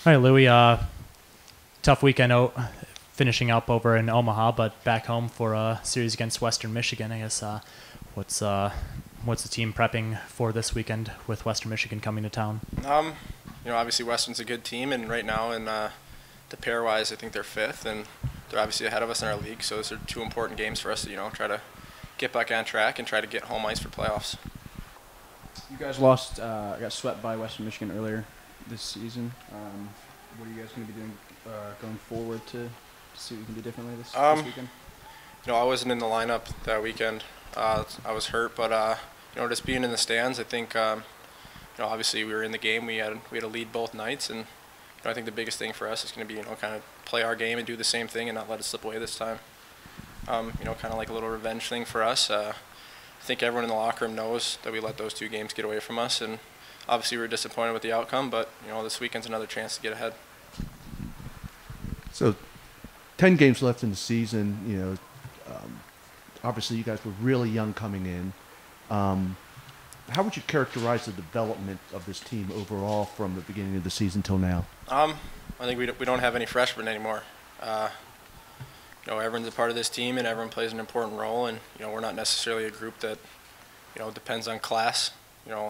All right, Louie. Tough weekend out, finishing up over in Omaha, but back home for a series against Western Michigan. I guess what's the team prepping for this weekend with Western Michigan coming to town? Obviously Western's a good team, and right now in the pair-wise, I think they're fifth, and they're obviously ahead of us in our league. So those are two important games for us to try to get back on track and try to get home ice for playoffs. You guys lost, got swept by Western Michigan earlier this season. What are you guys going to be doing going forward to see what you can do differently this weekend? I wasn't in the lineup that weekend. I was hurt, but just being in the stands, I think obviously we were in the game. We had a lead both nights, and I think the biggest thing for us is going to be kind of play our game and do the same thing and not let it slip away this time. Kind of like a little revenge thing for us. I think everyone in the locker room knows that we let those two games get away from us, and obviously we were disappointed with the outcome, but this weekend's another chance to get ahead. So 10 games left in the season. Obviously you guys were really young coming in. How would you characterize the development of this team overall from the beginning of the season till now? I think we don't have any freshmen anymore. Everyone's a part of this team, and everyone plays an important role, and we're not necessarily a group that depends on class.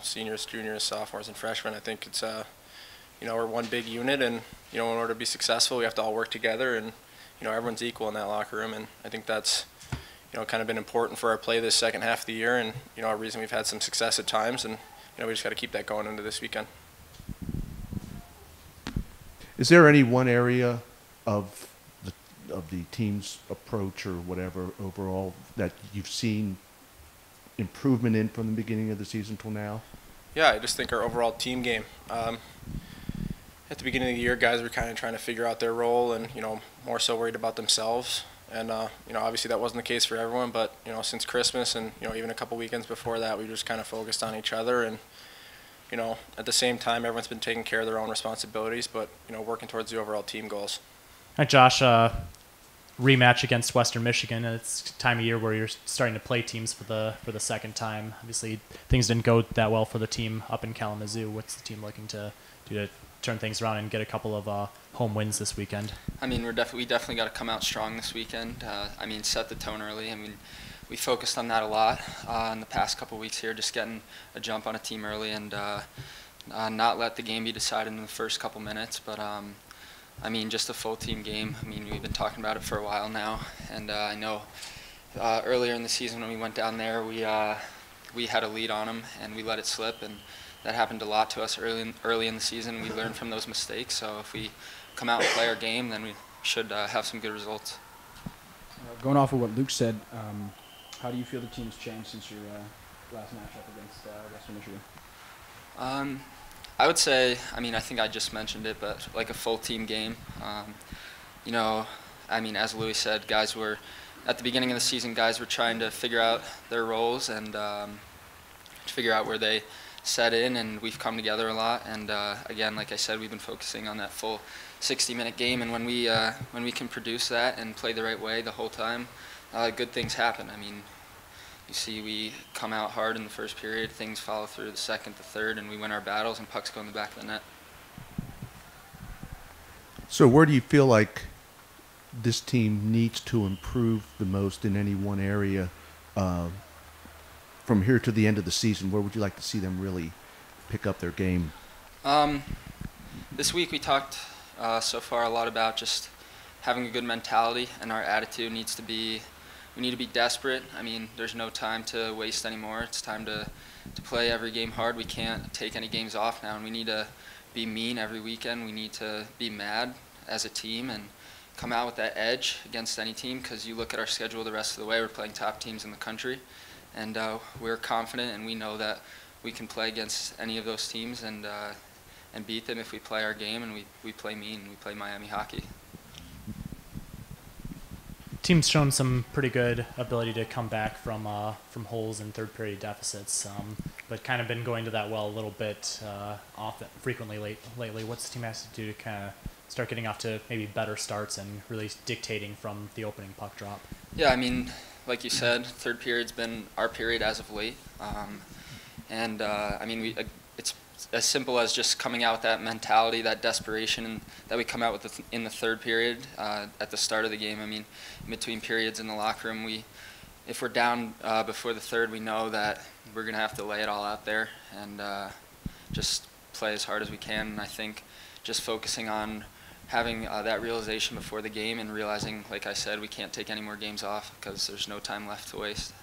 Seniors, juniors, sophomores, and freshmen. I think it's we're one big unit, and in order to be successful, we have to all work together, and everyone's equal in that locker room, and I think that's kind of been important for our play this second half of the year, and our reason we've had some success at times, and we just got to keep that going into this weekend. Is there any one area of the team's approach or whatever overall that you've seen improvement in from the beginning of the season till now? Yeah, I just think our overall team game. At the beginning of the year, guys were kind of trying to figure out their role and, more so worried about themselves. And, obviously that wasn't the case for everyone, but, since Christmas and, even a couple weekends before that, we just kind of focused on each other. And, at the same time, everyone's been taking care of their own responsibilities, but, working towards the overall team goals. All right, Josh, rematch against Western Michigan. It's time of year where you're starting to play teams for the second time. Obviously, things didn't go that well for the team up in Kalamazoo. What's the team looking to do to turn things around and get a couple of home wins this weekend? I mean, we definitely got to come out strong this weekend. Set the tone early. We focused on that a lot in the past couple weeks here, just getting a jump on a team early and not let the game be decided in the first couple minutes. But just a full team game. We've been talking about it for a while now, and I know earlier in the season when we went down there, we had a lead on them and we let it slip, and that happened a lot to us early in the season. We learned from those mistakes, so if we come out and play our game, then we should have some good results. Going off of what Luke said, how do you feel the team's changed since your last matchup against Western Michigan? I would say, I think I just mentioned it, but like a full team game. As Louie said, at the beginning of the season, guys were trying to figure out their roles and figure out where they set in, and we've come together a lot. And again, like I said, we've been focusing on that full 60-minute game, and when we can produce that and play the right way the whole time, good things happen. You see, we come out hard in the first period, things follow through the second, the third, and we win our battles, and pucks go in the back of the net. So where do you feel like this team needs to improve the most in any one area from here to the end of the season? Where would you like to see them really pick up their game? This week we talked so far a lot about just having a good mentality, and our attitude needs to be, we need to be desperate. There's no time to waste anymore. It's time to play every game hard. We can't take any games off now, and we need to be mean every weekend. We need to be mad as a team and come out with that edge against any team, because you look at our schedule the rest of the way, we're playing top teams in the country, and we're confident, and we know that we can play against any of those teams and beat them if we play our game and we play mean, we play Miami hockey. Team's shown some pretty good ability to come back from holes and third period deficits, but kind of been going to that well a little bit frequently lately. What's the team has to do to kind of start getting off to maybe better starts and really dictating from the opening puck drop? Yeah, like you said, third period's been our period as of late, it's as simple as just coming out with that mentality, that desperation, and that we come out with in the third period at the start of the game. I mean, in between periods in the locker room, if we're down before the third, we know that we're going to have to lay it all out there and just play as hard as we can. And I think just focusing on having that realization before the game and realizing, like I said, we can't take any more games off because there's no time left to waste.